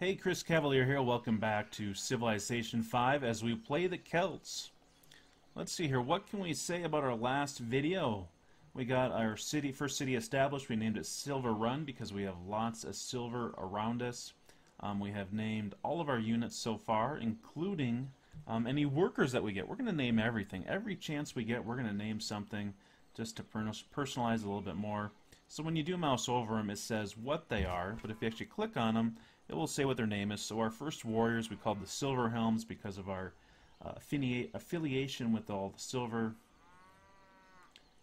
Hey, Chris Cavalier here. Welcome back to Civilization 5 as we play the Celts. Let's see here. What can we say about our last video? We got our first city established. We named it Silver Run because we have lots of silver around us. We have named all of our units so far, including any workers that we get. We're going to name everything. Every chance we get, we're going to name something just to personalize a little bit more. So when you do mouse over them, it says what they are, but if you actually click on them, it will say what their name is. So our first warriors we called the Silver Helms because of our affiliation with all the silver.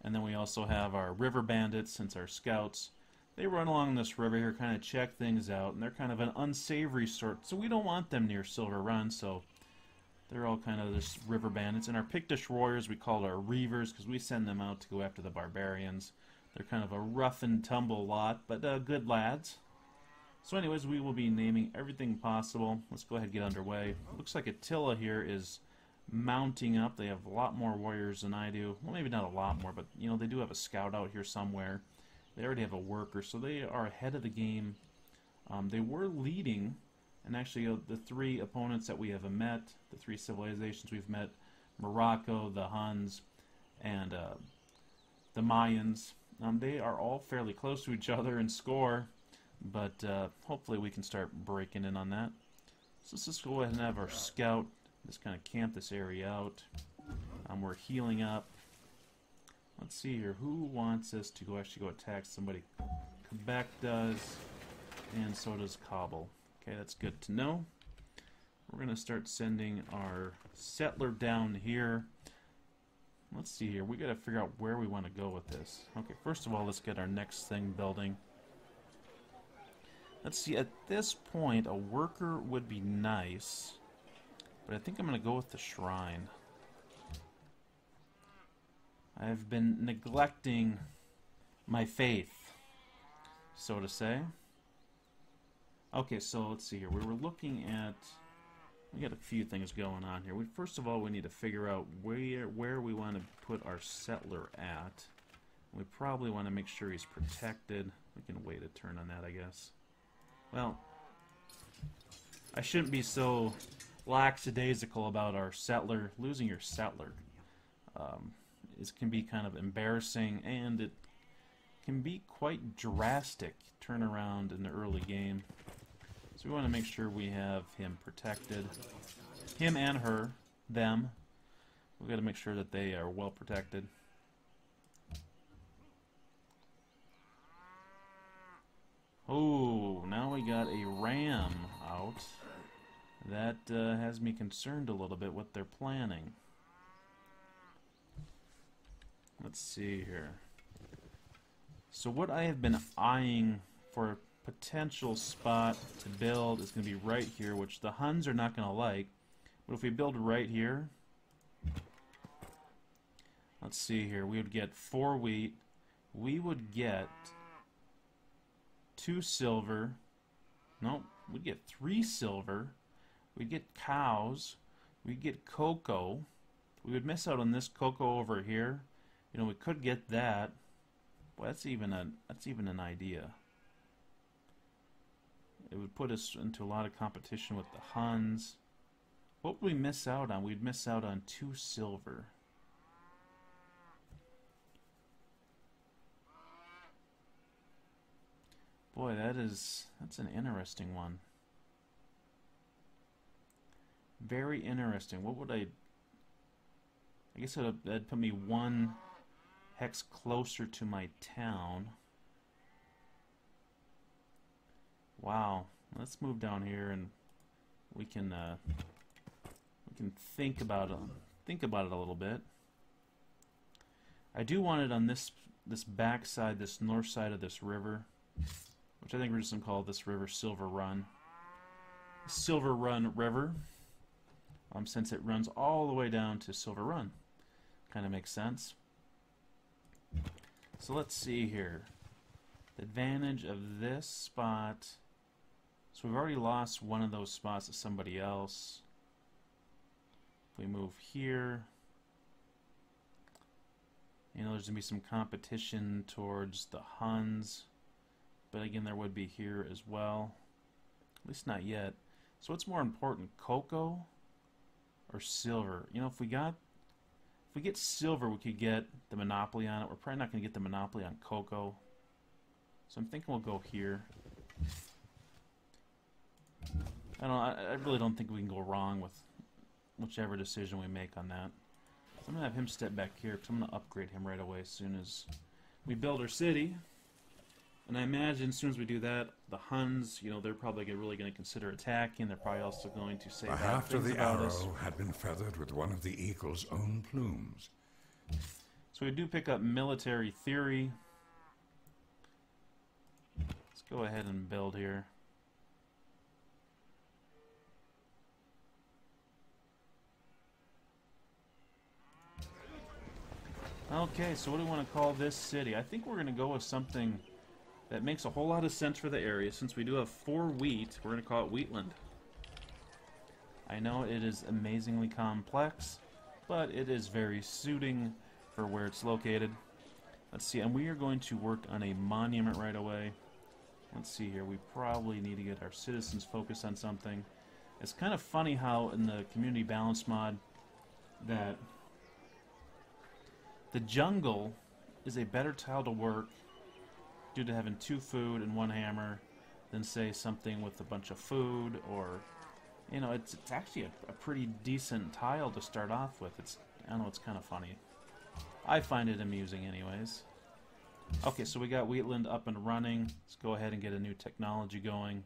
And then we also have our river bandits, since our scouts, they run along this river here, kind of check things out, and they're kind of an unsavory sort, so we don't want them near Silver Run, so they're all kind of this river bandits. And our Pictish warriors we called our reavers because we send them out to go after the barbarians. They're kind of a rough and tumble lot, but good lads. So anyways, we will be naming everything possible. Let's go ahead and get underway. Looks like Attila here is mounting up. They have a lot more warriors than I do. Well, maybe not a lot more, but you know, they do have a scout out here somewhere. They already have a worker, so they are ahead of the game. They were leading, and actually the three opponents that we have met, the three civilizations we've met, Morocco, the Huns, and the Mayans, they are all fairly close to each other in score, but hopefully we can start breaking in on that. So let's just go ahead and have our scout just kind of camp this area out. We're healing up. Let's see here, who wants us to actually go attack somebody? Quebec does, and so does Kabul. Okay, that's good to know. We're going to start sending our settler down here. Let's see here, we got to figure out where we want to go with this. Okay, first of all, let's get our next thing building. Let's see, at this point, a worker would be nice, but I think I'm going to go with the shrine. I've been neglecting my faith, so to say. Okay, so let's see here. We were looking at... we got a few things going on here. First of all, we need to figure out where we want to put our settler at. We probably want to make sure he's protected. We can wait a turn on that, I guess. Well, I shouldn't be so lackadaisical about our settler. Losing your settler can be kind of embarrassing, and it can be quite drastic turnaround in the early game. So we want to make sure we have him protected. Him and her, them. We've got to make sure that they are well protected. Oh, now we got a ram out. That has me concerned a little bit what they're planning. Let's see here. So what I have been eyeing for a potential spot to build is going to be right here, which the Huns are not going to like. But if we build right here, let's see here, we would get 4 wheat. We would get 2 silver. Nope, we'd get 3 silver. We'd get cows. We'd get cocoa. We would miss out on this cocoa over here. You know, we could get that. Boy, that's even an idea. It would put us into a lot of competition with the Huns. What would we miss out on? We'd miss out on 2 silver. Boy, that's an interesting one. Very interesting. What would I guess that'd put me 1 hex closer to my town. Wow. Let's move down here and we can think about it a little bit. I do want it on this back side, this north side of this river, which I think we're just going to call this river Silver Run. Silver Run River, since it runs all the way down to Silver Run. Kind of makes sense. So let's see here. The advantage of this spot. So we've already lost one of those spots to somebody else. If we move here, you know, there's going to be some competition towards the Huns. But again, there would be here as well. At least not yet. So what's more important, cocoa or silver? You know, if we get silver, we could get the monopoly on it. We're probably not going to get the monopoly on cocoa. So I'm thinking we'll go here. I really don't think we can go wrong with whichever decision we make on that. So I'm going to have him step back here because I'm going to upgrade him right away as soon as we build our city. And I imagine as soon as we do that, the Huns, you know, they're probably really going to consider attacking. They're probably also going to say The haft of the arrow had been feathered with one of the eagle's own plumes. So we do pick up military theory. Let's go ahead and build here. Okay, so what do we want to call this city? I think we're going to go with something that makes a whole lot of sense for the area. Since we do have 4 wheat, we're going to call it Wheatland. I know it is amazingly complex, but it is very suiting for where it's located. Let's see, and we are going to work on a monument right away. Let's see here, we probably need to get our citizens focused on something. It's kind of funny how in the community balance mod that the jungle is a better tile to work due to having 2 food and 1 hammer than say something with a bunch of food, or you know, it's actually a pretty decent tile to start off with. I don't know, it's kind of funny. I find it amusing anyways. Okay, so we got Wheatland up and running. Let's go ahead and get a new technology going.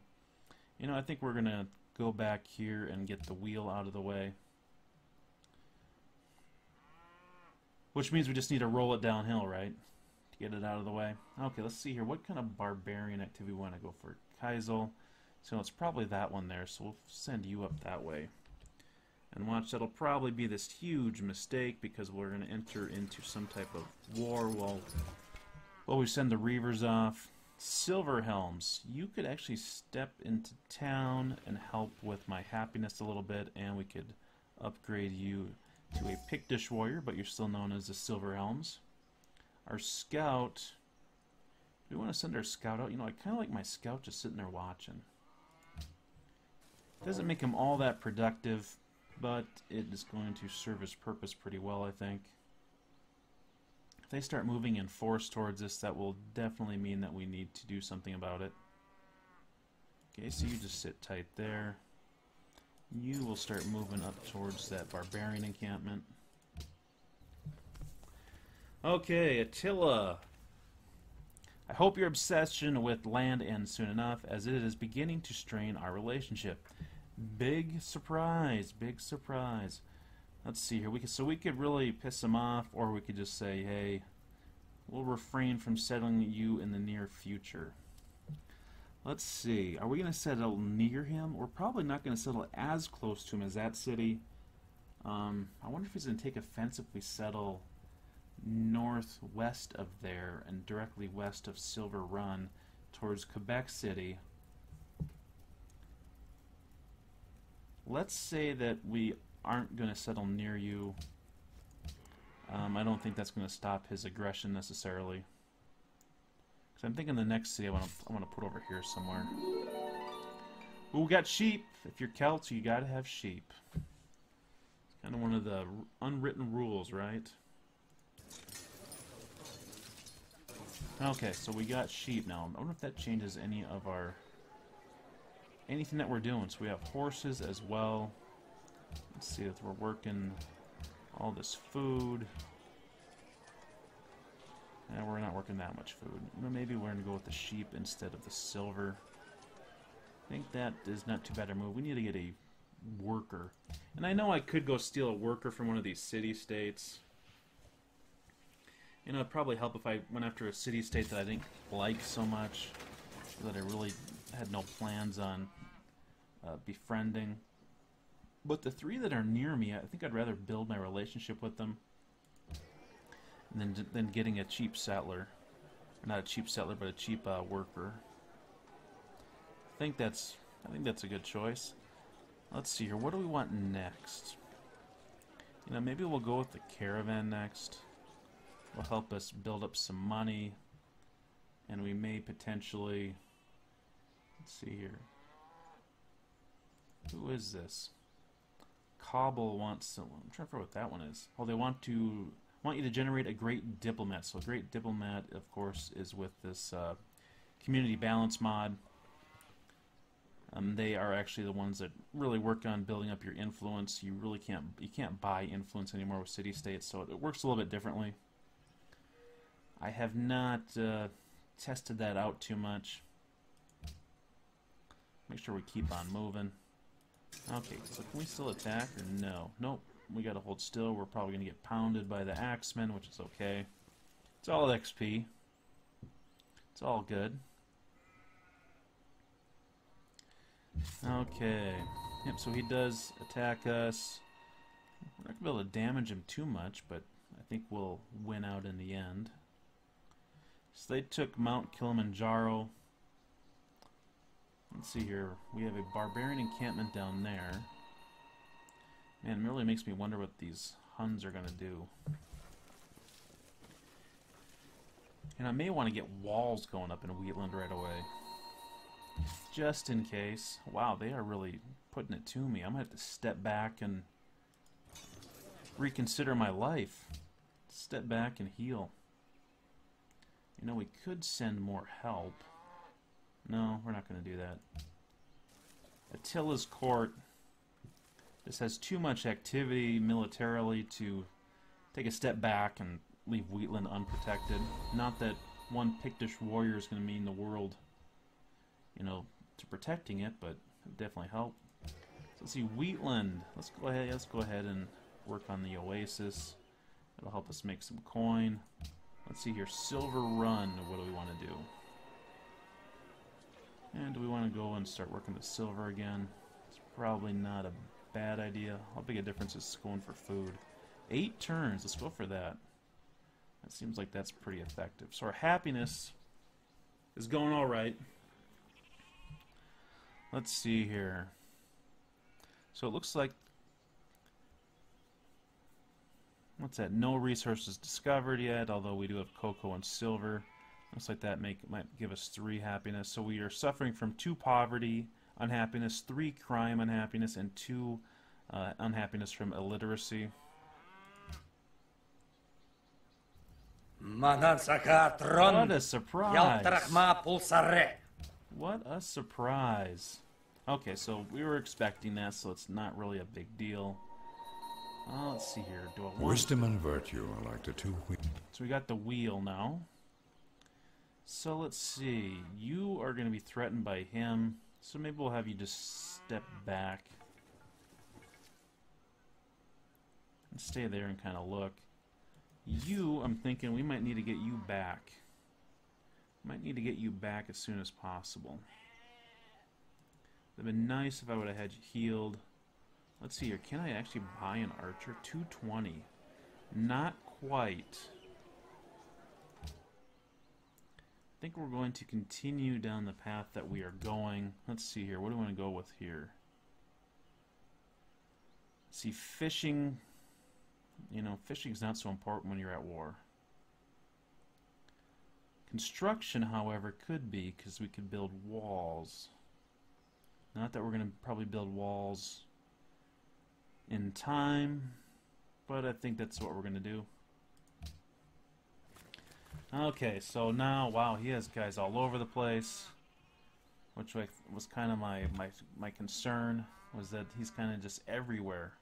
You know, I think we're gonna go back here and get the wheel out of the way. Which means we just need to roll it downhill, right? To get it out of the way. Okay, let's see here. What kind of barbarian activity we want to go for? Kaisel. So it's probably that one there, so we'll send you up that way. And watch, that'll probably be this huge mistake because we're going to enter into some type of war while we send the Reavers off. Silver Helms. You could actually step into town and help with my happiness a little bit, and we could upgrade you to a Pictish warrior, but you're still known as the Silver Helms. Our scout, do we want to send our scout out? You know, I kind of like my scout just sitting there watching. Doesn't make him all that productive, but it is going to serve his purpose pretty well, I think. If they start moving in force towards us, that will definitely mean that we need to do something about it. Okay, so you just sit tight there. You will start moving up towards that barbarian encampment. Okay, Attila. I hope your obsession with land ends soon enough, as it is beginning to strain our relationship. Big surprise, big surprise. Let's see here. We could really piss him off, or we could just say, hey, we'll refrain from settling you in the near future. Let's see. Are we going to settle near him? We're probably not going to settle as close to him as that city. I wonder if he's going to take offense if we settle northwest of there and directly west of Silver Run towards Quebec City. Let's say that we aren't going to settle near you. I don't think that's going to stop his aggression necessarily. I'm thinking the next city I want to put over here somewhere. Ooh, we got sheep. If you're Celts, you got to have sheep. It's kind of one of the unwritten rules, right? Okay, so we got sheep now. I wonder if that changes any of anything that we're doing. So we have horses as well. Let's see if we're working all this food. Yeah, we're not working that much food. Maybe we're going to go with the sheep instead of the silver. I think that is not too bad a move. We need to get a worker. And I know I could go steal a worker from one of these city-states. You know, it'd probably help if I went after a city-state that I didn't like so much, that I really had no plans on befriending. But the 3 that are near me, I think I'd rather build my relationship with them than getting a cheap settler. Not a cheap settler, but a cheap worker. I think that's a good choice. Let's see here. What do we want next? You know, maybe we'll go with the caravan next. Will help us build up some money, and we may potentially, let's see here. Who is this? Cobble wants to... I'm trying to figure out what that one is. Oh, they want you to generate a great diplomat. So a great diplomat, of course, is with this community balance mod. They are actually the ones that really work on building up your influence. You really can't buy influence anymore with city-states, so it works a little bit differently. I have not tested that out too much. Make sure we keep on moving. Okay, so can we still attack or no? Nope, we gotta hold still. We're probably gonna get pounded by the axemen, which is okay. It's all XP. It's all good. Okay. Yep, so he does attack us. We're not going to be able to damage him too much, but I think we'll win out in the end. So they took Mount Kilimanjaro. Let's see here. We have a barbarian encampment down there. Man, it really makes me wonder what these Huns are going to do. And I may want to get walls going up in Wheatland right away. Just in case. Wow, they are really putting it to me. I'm going to have to step back and reconsider my life. Step back and heal. You know, we could send more help. No, we're not going to do that. Attila's court. This has too much activity militarily to take a step back and leave Wheatland unprotected. Not that one Pictish warrior is going to mean the world, you know, to protecting it, but it'll definitely help. So let's see, Wheatland. Let's go ahead and work on the oasis. It'll help us make some coin. Let's see here, Silver Run. What do we want to do? And do we want to go and start working the silver again? It's probably not a bad idea. How big a difference is going for food? 8 turns. Let's go for that. That seems like that's pretty effective. So our happiness is going all right. Let's see here. So it looks like, what's that? No resources discovered yet, although we do have cocoa and silver. Looks like that might give us 3 happiness. So we are suffering from 2 poverty, unhappiness, 3 crime, unhappiness, and 2 unhappiness from illiteracy. What a surprise! What a surprise! Okay, so we were expecting that, so it's not really a big deal. Let's see here. Do I want... Wisdom and virtue are like the 2 wheels. So we got the wheel now. So let's see. You are going to be threatened by him, so maybe we'll have you just step back. And stay there and kind of look. You, I'm thinking we might need to get you back. Might need to get you back as soon as possible. It would have been nice if I would have had you healed. Let's see here. Can I actually buy an archer? 220. Not quite. I think we're going to continue down the path that we are going. Let's see here. What do we want to go with here? Let's see, fishing. You know, fishing is not so important when you're at war. Construction, however, could be, because we could build walls. Not that we're going to probably build walls in time, but I think that's what we're going to do. Okay, so now, wow, he has guys all over the place, which was kind of my concern, was that he's kind of just everywhere.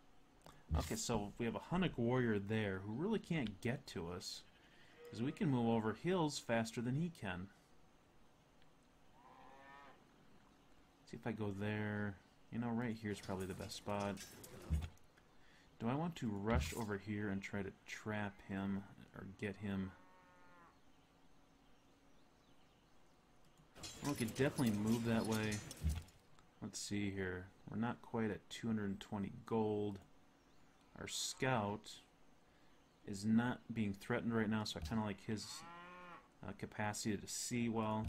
Okay, so we have a Hunnic warrior there who really can't get to us, because we can move over hills faster than he can. See if I go there. You know, right here is probably the best spot. Do I want to rush over here and try to trap him or get him? We could definitely move that way. Let's see here. We're not quite at 220 gold. Our scout is not being threatened right now, so I kind of like his capacity to see well.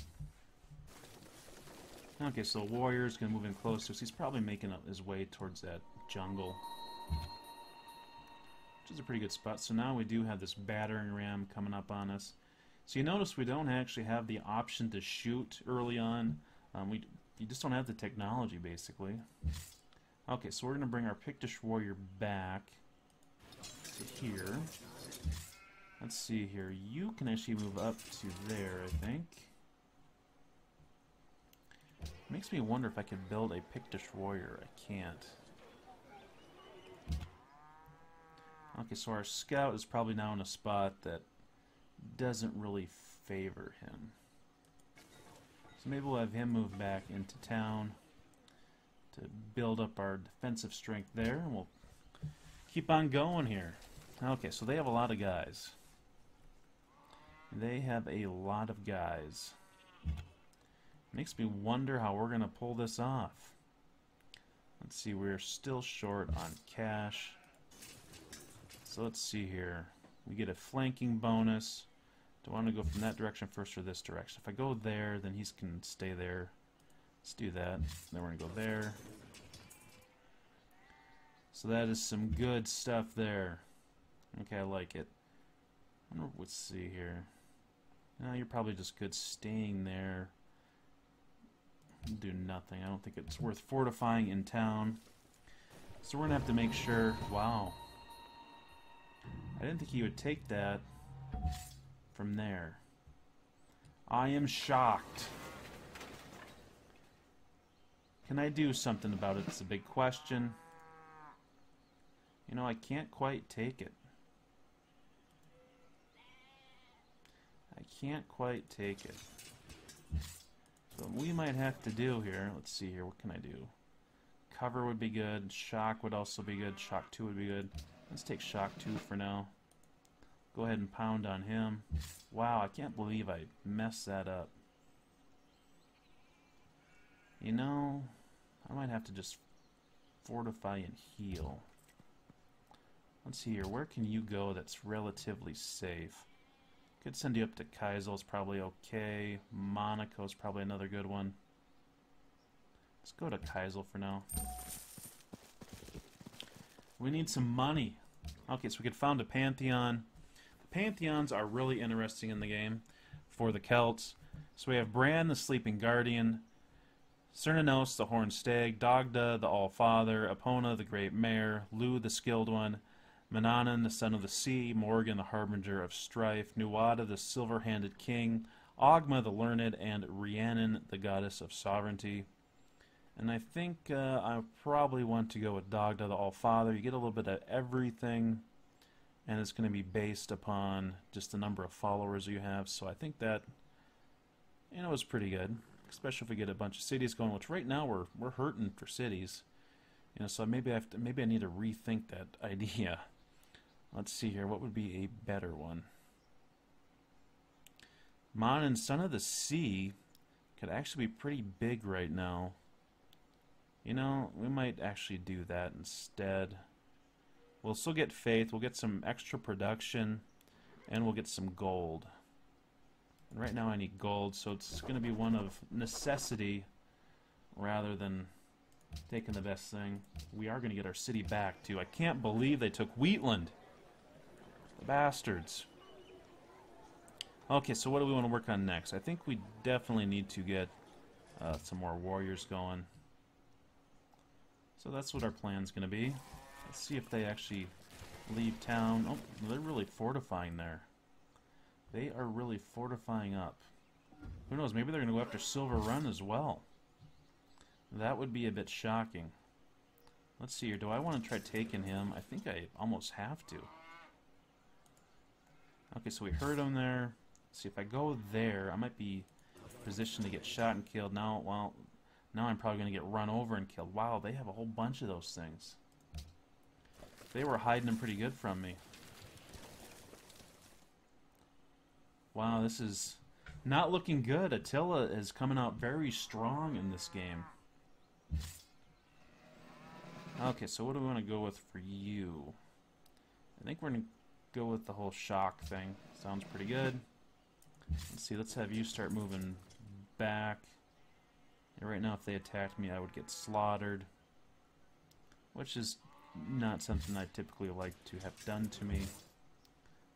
Okay, so the warrior's going to move in closer, so he's probably making his way towards that jungle, which is a pretty good spot. So now we do have this battering ram coming up on us. So you notice we don't actually have the option to shoot early on. You just don't have the technology, basically. Okay, so we're going to bring our Pictish warrior back to here. Let's see here. You can actually move up to there, I think. Makes me wonder if I could build a Pictish warrior. I can't. Okay, so our scout is probably now in a spot that doesn't really favor him. So maybe we'll have him move back into town to build up our defensive strength there, and we'll keep on going here. Okay, so they have a lot of guys. They have a lot of guys. Makes me wonder how we're going to pull this off. Let's see, we're still short on cash. So let's see here. We get a flanking bonus. Do I want to go from that direction first or this direction? If I go there, then he can stay there. Let's do that. Then we're going to go there. So that is some good stuff there. Okay, I like it. Let's see here. No, you're probably just good staying there. Do nothing. I don't think it's worth fortifying in town. So we're going to have to make sure... Wow. I didn't think he would take that from there. I am shocked. Can I do something about it? It's a big question. You know, I can't quite take it. I can't quite take it. So what we might have to do here, let's see here, what can I do? Cover would be good, shock would also be good, shock 2 would be good. Let's take shock 2 for now. Go ahead and pound on him. Wow, I can't believe I messed that up. You know, I might have to just fortify and heal. Let's see here, where can you go that's relatively safe? Could send you up to Kaisel's probably okay. Monaco's probably another good one. Let's go to Kaisel for now. We need some money. Okay, so we could found a Pantheon. The Pantheons are really interesting in the game for the Celts. So we have Bran, the Sleeping Guardian, Cernunnos, the Horned Stag, Dagda, the All-Father, Epona, the Great Mare, Lu, the Skilled One, Manannan, the Son of the Sea, Morgan, the Harbinger of Strife, Nuada, the Silver-Handed King, Ogma, the Learned, and Rhiannon, the Goddess of Sovereignty. And I think I probably want to go with Dagda, the All-Father. You get a little bit of everything, and it's going to be based upon just the number of followers you have. So I think that, you know, is pretty good, especially if we get a bunch of cities going. Which right now we're hurting for cities, you know. So maybe I need to rethink that idea. Let's see here. What would be a better one? Mon, Son of the Sea, could actually be pretty big right now. You know, we might actually do that instead. We'll still get faith, we'll get some extra production, and we'll get some gold. And right now I need gold, so it's going to be one of necessity rather than taking the best thing. We are going to get our city back, too. I can't believe they took Wheatland. The bastards. Okay, so what do we want to work on next? I think we definitely need to get some more warriors going. So that's what our plan's going to be. Let's see if they actually leave town. Oh, they're really fortifying there. They are really fortifying up. Who knows, maybe they're going to go after Silver Run as well. That would be a bit shocking. Let's see here. Do I want to try taking him? I think I almost have to. Okay, so we heard him there. Let's see, if I go there, I might be positioned to get shot and killed. Now, well, now I'm probably going to get run over and killed. Wow, they have a whole bunch of those things. They were hiding them pretty good from me. Wow, this is not looking good. Attila is coming out very strong in this game. Okay, so what do we want to go with for you? I think we're going to go with the whole shock thing. Sounds pretty good. Let's see, let's have you start moving back. And right now, if they attacked me, I would get slaughtered. Which is not something I typically like to have done to me.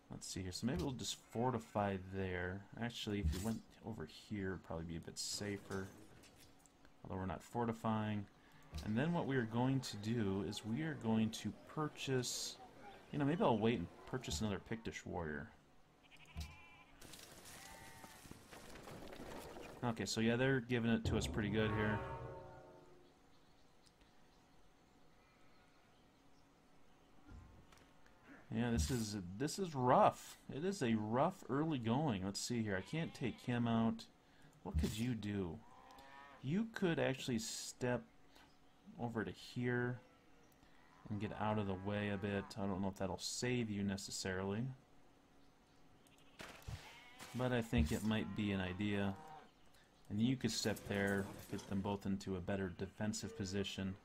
Let's see here. So maybe we'll just fortify there. Actually, if we went over here, it'd probably be a bit safer. Although we're not fortifying. And then what we are going to do is we are going to purchase... You know, maybe I'll wait and purchase another Pictish warrior. Okay, so yeah, they're giving it to us pretty good here. Yeah, this is rough. It is a rough early going. Let's see here. I can't take him out. What could you do? You could actually step over to here and get out of the way a bit. I don't know if that'll save you necessarily, but I think it might be an idea. And you could step there, get them both into a better defensive position.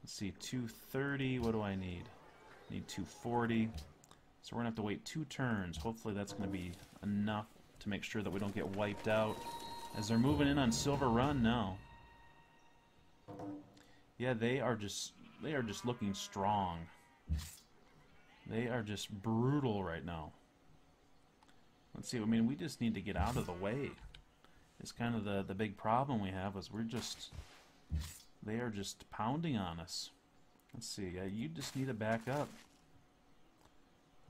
Let's see, 230. What do I need? Need 240. So we're going to have to wait 2 turns. Hopefully that's going to be enough to make sure that we don't get wiped out. As they're moving in on Silver Run now. Yeah, they are just looking strong. They are just brutal right now. Let's see, I mean, we just need to get out of the way. It's kind of the big problem we have is they are just pounding on us. Let's see, you just need to back up.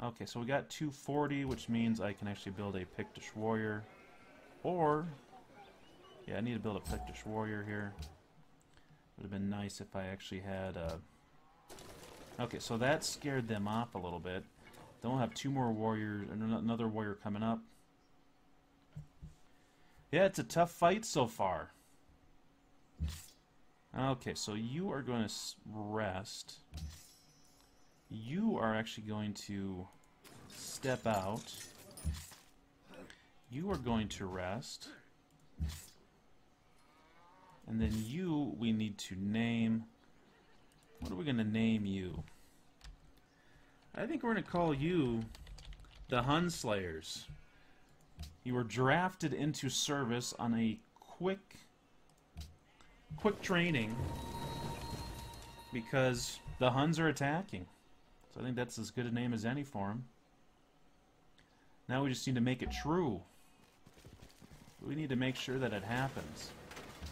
Okay, so we got 240, which means I can actually build a Pictish warrior. Or, yeah, I need to build a Pictish warrior here. Would have been nice if I actually had Okay, so that scared them off a little bit. Then we'll have 2 more warriors, and another warrior coming up. Yeah, it's a tough fight so far. Okay, so you are going to rest. You are actually going to step out. You are going to rest. And then you, we need to name. What are we going to name you? I think we're going to call you the Hun Slayers. You were drafted into service on a quick training because the Huns are attacking. So I think that's as good a name as any for them. Now we just need to make it true. We need to make sure that it happens.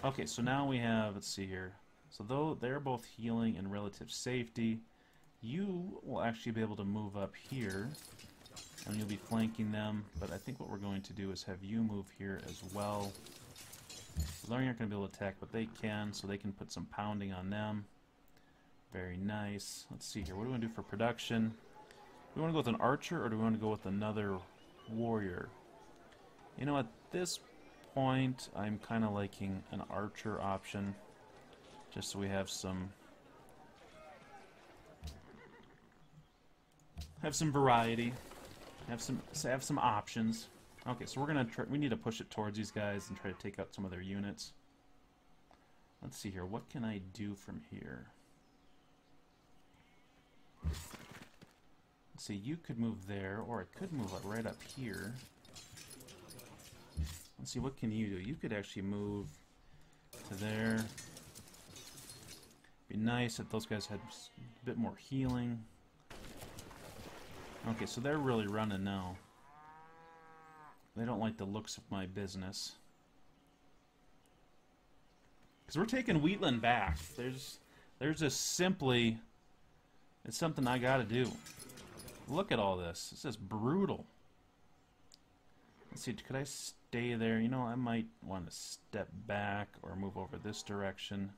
Okay, so now we have, let's see here. So though they're both healing in relative safety, you will actually be able to move up here, and you'll be flanking them. But I think what we're going to do is have you move here as well. They aren't going to be able to attack, but they can, so they can put some pounding on them. Very nice. Let's see here. What do we want to do for production? Do we want to go with an archer, or do we want to go with another warrior? You know, at this point, I'm kind of liking an archer option, just so we have some variety, have some options. Okay, so we're gonna we need to push it towards these guys and try to take out some of their units. Let's see here. What can I do from here? Let's see. You could move there, or I could move right up here. Let's see. What can you do? You could actually move to there. Be nice if those guys had a bit more healing. Okay, so they're really running now. They don't like the looks of my business. Because we're taking Wheatland back. There's just simply... It's something I gotta do. Look at all this. This is brutal. Let's see, could I stay there? You know, I might want to step back or move over this direction.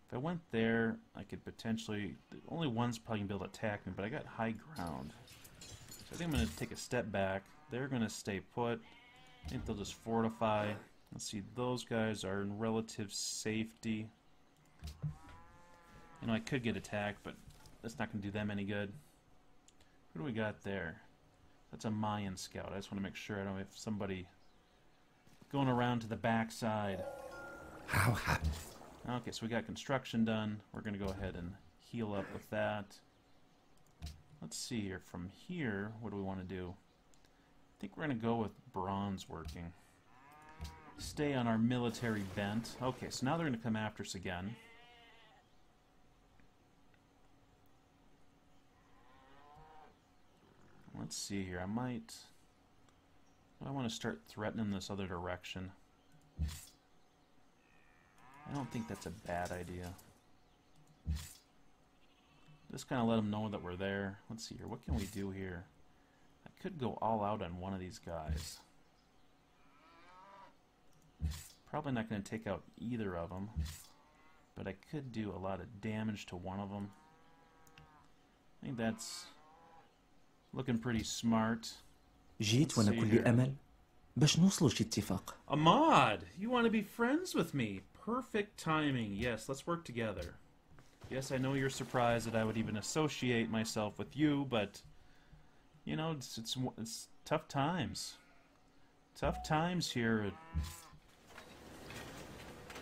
If I went there, I could potentially... Only one's probably going to be able to attack me, but I got high ground. So I think I'm going to take a step back. They're going to stay put. I think they'll just fortify. Let's see, those guys are in relative safety. You know, I could get attacked, but that's not going to do them any good. What do we got there? That's a Mayan scout. I just want to make sure I don't have somebody going around to the backside. How happy. Okay, so we got construction done. We're going to go ahead and heal up with that. Let's see here. From here, what do we want to do? I think we're going to go with bronze working. Stay on our military bent. Okay, so now they're going to come after us again. Let's see here. I want to start threatening this other direction. I don't think that's a bad idea. Just kind of let them know that we're there. Let's see here. What can we do here? I could go all out on one of these guys. Probably not going to take out either of them. But I could do a lot of damage to one of them. I think that's looking pretty smart. جيت وأنا كل أمل باش نوصلوا لشي اتفاق. Ahmad, you want to be friends with me? Perfect timing. Yes, let's work together. Yes, I know you're surprised that I would even associate myself with you, but you know, it's tough times. Tough times here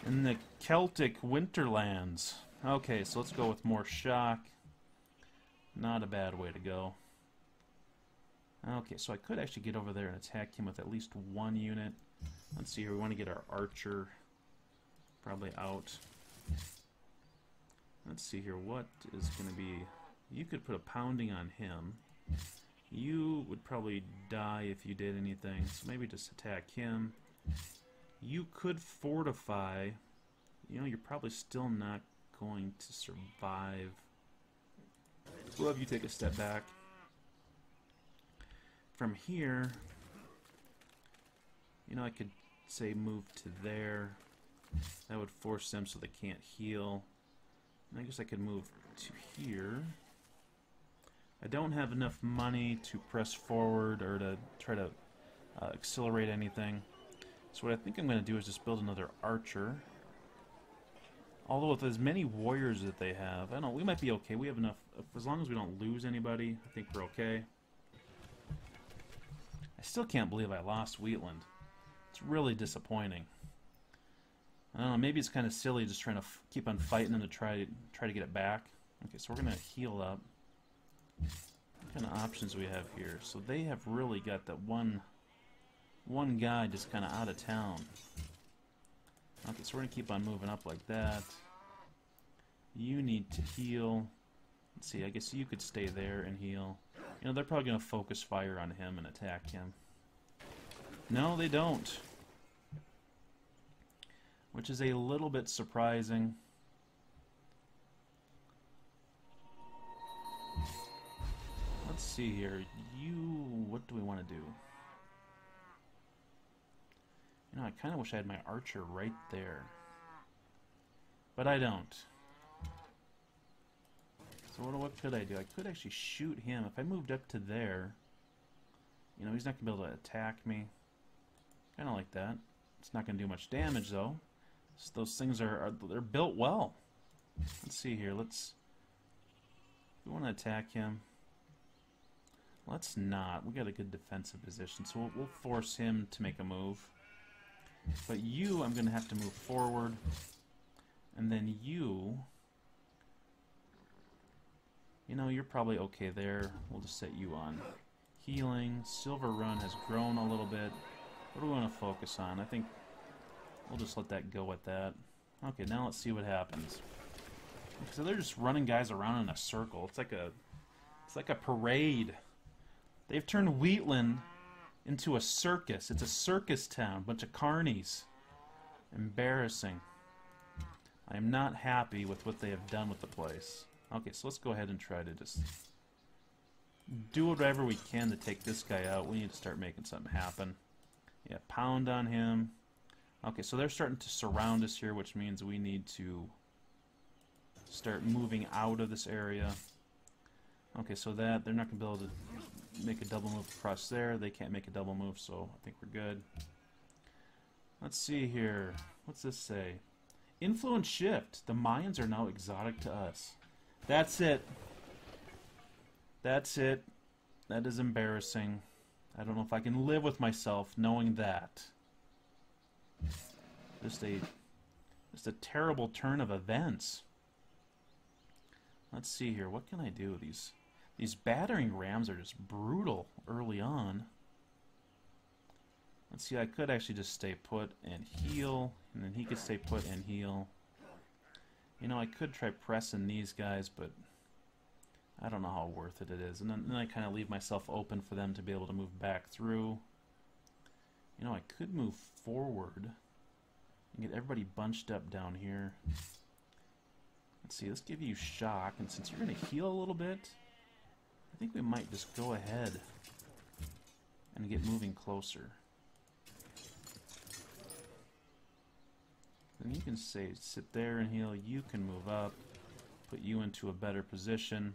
in the Celtic winterlands. Okay, so let's go with more shock. Not a bad way to go. Okay, so I could actually get over there and attack him with at least one unit. Let's see here, we want to get our archer probably out. Let's see here, what is going to be... You could put a pounding on him. You would probably die if you did anything, so maybe just attack him. You could fortify. You know, you're probably still not going to survive. We'll have you take a step back. From here, you know, I could say move to there. That would force them so they can't heal. And I guess I could move to here. I don't have enough money to press forward or to try to accelerate anything. So what I think I'm going to do is just build another archer. Although with as many warriors that they have, I don't know, we might be okay. We have enough. As long as we don't lose anybody, I think we're okay. I still can't believe I lost Wheatland. It's really disappointing. I don't know, maybe it's kind of silly just trying to keep on fighting them to try to get it back. Okay, so we're going to heal up. What kind of options we have here? So they have really got that one guy just kind of out of town. Okay, so we're going to keep on moving up like that. You need to heal. Let's see, I guess you could stay there and heal. You know, they're probably going to focus fire on him and attack him. No, they don't. Which is a little bit surprising. Let's see here. What do we want to do? You know, I kind of wish I had my archer right there. But I don't. So what could I do? I could actually shoot him. If I moved up to there, you know, he's not going to be able to attack me. Kind of like that. It's not going to do much damage, though. So those things they're built well. Let's see here. We want to attack him. Let's not. We got a good defensive position, so we'll force him to make a move. But you, I'm going to have to move forward. And then you know, you're probably okay there. We'll just set you on healing. Silver Run has grown a little bit. What do we want to focus on? I think we'll just let that go at that. Okay, now let's see what happens. So they're just running guys around in a circle. It's like a parade. They've turned Wheatland into a circus. It's a circus town, bunch of carnies. Embarrassing. I am not happy with what they have done with the place. Okay, so let's go ahead and try to just do whatever we can to take this guy out. We need to start making something happen. Yeah, pound on him. Okay, so they're starting to surround us here, which means we need to start moving out of this area. Okay, so that they're not going to be able to make a double move across there. They can't make a double move, so I think we're good. Let's see here. What's this say? Influence shift. The Mayans are now exotic to us. That's it. That's it. That is embarrassing. I don't know if I can live with myself knowing that. Just a terrible turn of events. Let's see here. What can I do? These battering rams are just brutal early on. Let's see. I could actually just stay put and heal, and then he could stay put and heal. You know, I could try pressing these guys, but I don't know how worth it is. And then I kind of leave myself open for them to be able to move back through. You know, I could move forward and get everybody bunched up down here. Let's see, let's give you shock, and since you're going to heal a little bit, I think we might just go ahead and get moving closer. Then you can say, sit there and heal. You can move up, put you into a better position,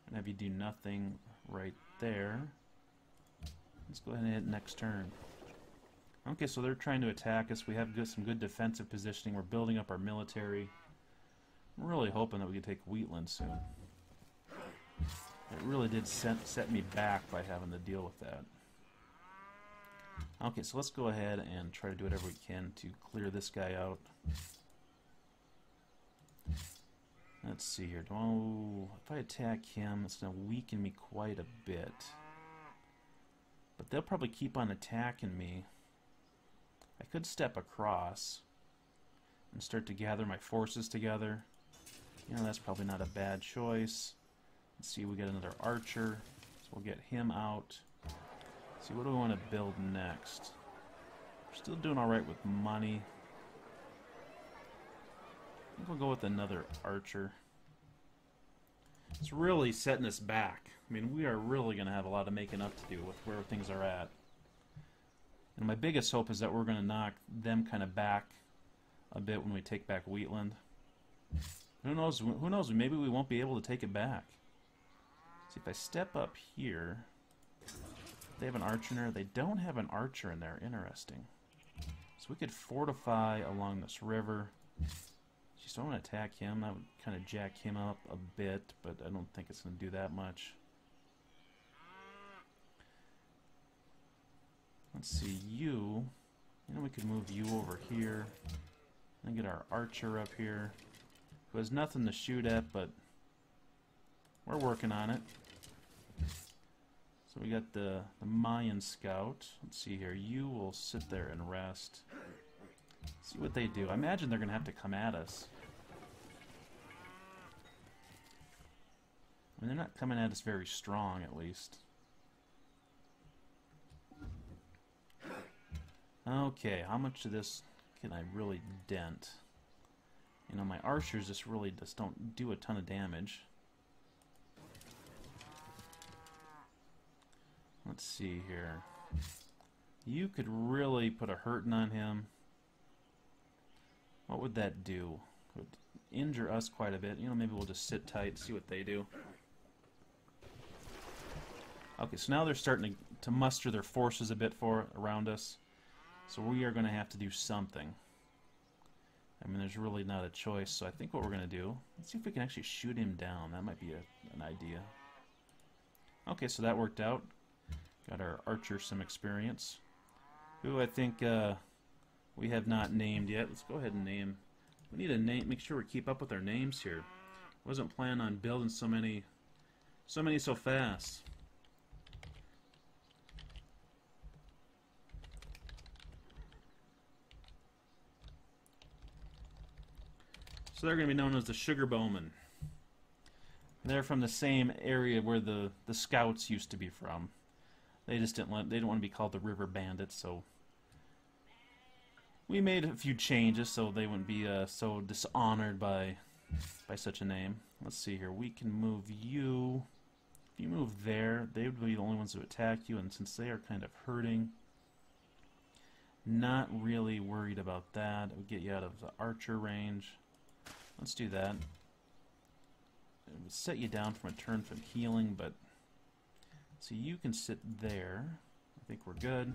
and have you do nothing right there. Let's go ahead and hit next turn. Okay, so they're trying to attack us. We have some good defensive positioning. We're building up our military. I'm really hoping that we can take Wheatland soon. It really did set me back by having to deal with that. Okay, so let's go ahead and try to do whatever we can to clear this guy out. Let's see here. If I attack him, it's going to weaken me quite a bit. But they'll probably keep on attacking me. I could step across and start to gather my forces together. You know, that's probably not a bad choice. Let's see, we got another archer, so we'll get him out. Let's see, what do we want to build next? We're still doing alright with money. I think we'll go with another archer. It's really setting us back. I mean, we are really going to have a lot of making up to do with where things are at. And my biggest hope is that we're going to knock them kind of back a bit when we take back Wheatland. Who knows? Who knows? Maybe we won't be able to take it back. See, if I step up here, they have an archer in there. They don't have an archer in there. Interesting. So we could fortify along this river. Just don't want to attack him. That would kind of jack him up a bit, but I don't think it's going to do that much. Let's see, you know, we could move you over here and get our archer up here, who has nothing to shoot at, but we're working on it. So we got the Mayan scout. Let's see here, you will sit there and rest. See what they do. I imagine they're going to have to come at us. I mean, they're not coming at us very strong, at least. Okay, how much of this can I really dent? You know, my archers just really don't do a ton of damage. Let's see here. You could really put a hurting on him. What would that do? It would injure us quite a bit. You know, maybe we'll just sit tight, see what they do. Okay, so now they're starting to muster their forces a bit around us. So we are going to have to do something. I mean, there's really not a choice. So I think what we're going to do, let's see if we can actually shoot him down. That might be an idea. Okay, so that worked out. Got our archer some experience. Who I think we have not named yet. Let's go ahead and name. We need a name. Make sure we keep up with our names here. Wasn't planning on building so many so fast. So they're going to be known as the Sugar Bowmen. They're from the same area where the Scouts used to be from. They just didn't want to be called the River Bandits, so we made a few changes so they wouldn't be so dishonored by such a name. Let's see here. We can move you. If you move there, they would be the only ones who attack you, and since they are kind of hurting, not really worried about that. It would get you out of the archer range. Let's do that. It would set you down from a turn from healing, but so you can sit there. I think we're good.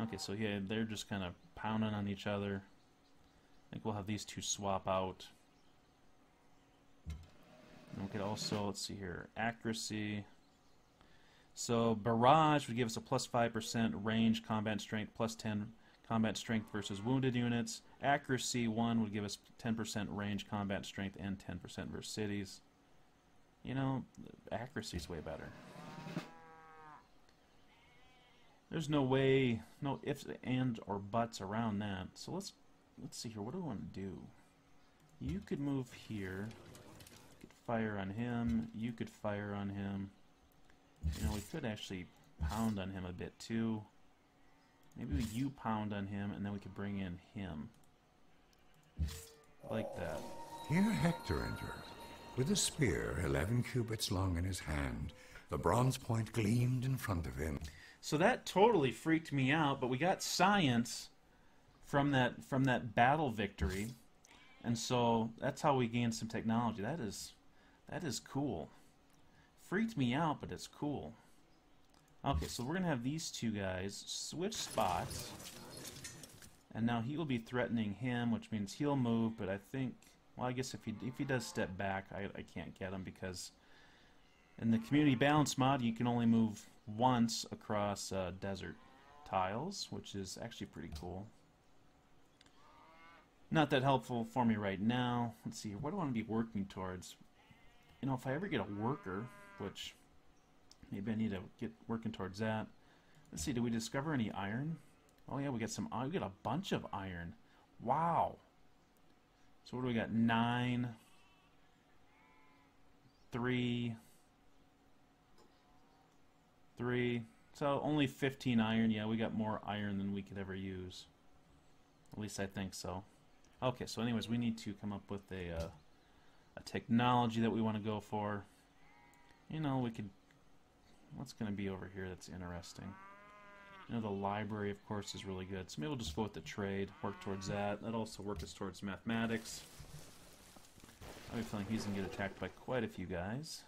Okay, so yeah, they're just kind of pounding on each other. I think we'll have these two swap out. And we could also, let's see here, accuracy. So Barrage would give us a plus 5% range combat strength, plus 10 combat strength versus wounded units. Accuracy 1 would give us 10% range combat strength and 10% versus cities. You know, accuracy's way better. There's no way, no ifs, ands, or buts around that. So let's see here. What do we want to do? You could move here. You could fire on him. You could fire on him. You know, we could actually pound on him a bit too. Maybe you pound on him, and then we could bring in him. like that. Here Hector entered, with a spear 11 cubits long in his hand. The bronze point gleamed in front of him. So that totally freaked me out, but we got science from that battle victory, and so that's how we gained some technology. That is cool. Freaked me out, but it's cool. Okay, so we're gonna have these two guys switch spots, and now he will be threatening him, which means he'll move. But I think, well, I guess if he does step back, I can't get him because in the community balance mod you can only move once across desert tiles, which is actually pretty cool. Not that helpful for me right now. Let's see here. What do I want to be working towards? You know, if I ever get a worker, which maybe I need to get working towards that. Let's see. Did we discover any iron? Oh yeah, we got some. We got a bunch of iron. Wow. So what do we got? 9, 3, 3. So only 15 iron. Yeah, we got more iron than we could ever use. At least I think so. Okay, so anyways, we need to come up with a technology that we want to go for. You know, we could... What's going to be over here that's interesting? You know, the library, of course, is really good. So maybe we'll just go with the trade, work towards that. That also works us towards mathematics. I have a feeling he's going to get attacked by quite a few guys.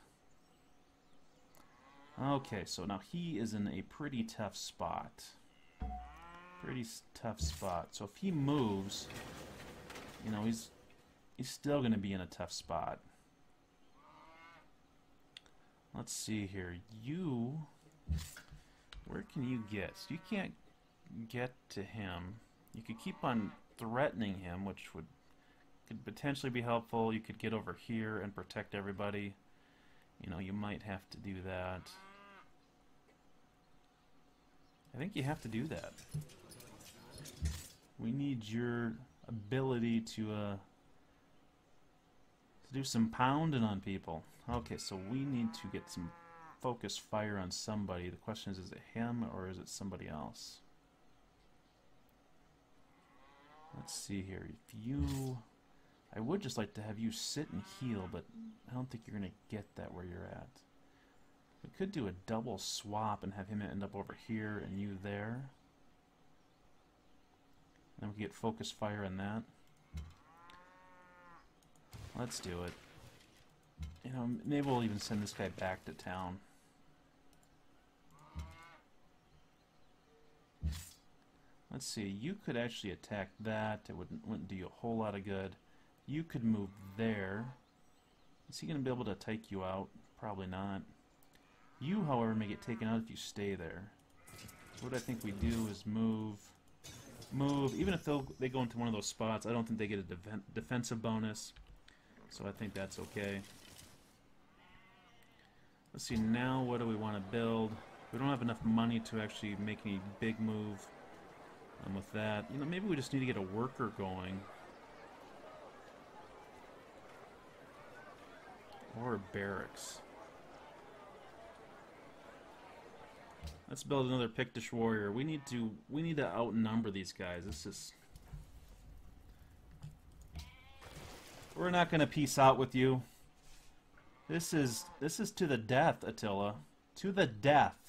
Okay, so now he is in a pretty tough spot. Pretty tough spot. So if he moves... You know, he's still going to be in a tough spot. Let's see here. You, where can you get? So you can't get to him. You could keep on threatening him, which could potentially be helpful. You could get over here and protect everybody. You know, you might have to do that. I think you have to do that. We need your ability to do some pounding on people. Okay, so we need to get some focused fire on somebody. The question is it him or is it somebody else? Let's see here. If you... I would just like to have you sit and heal, but I don't think you're going to get that where you're at. We could do a double swap and have him end up over here and you there. Then we can get focus fire on that. Let's do it. You know, maybe we'll even send this guy back to town. Let's see, you could actually attack that. It wouldn't do you a whole lot of good. You could move there. Is he going to be able to take you out? Probably not. You, however, may get taken out if you stay there. What I think we do is move. Even if they go into one of those spots, I don't think they get a defensive bonus. So I think that's okay. Let's see, now what do we want to build? We don't have enough money to actually make any big move. And with that, you know, maybe we just need to get a worker going. Or a barracks. Let's build another Pictish warrior. We need to outnumber these guys. This is... We're not going to peace out with you. This is to the death, Attila. To the death.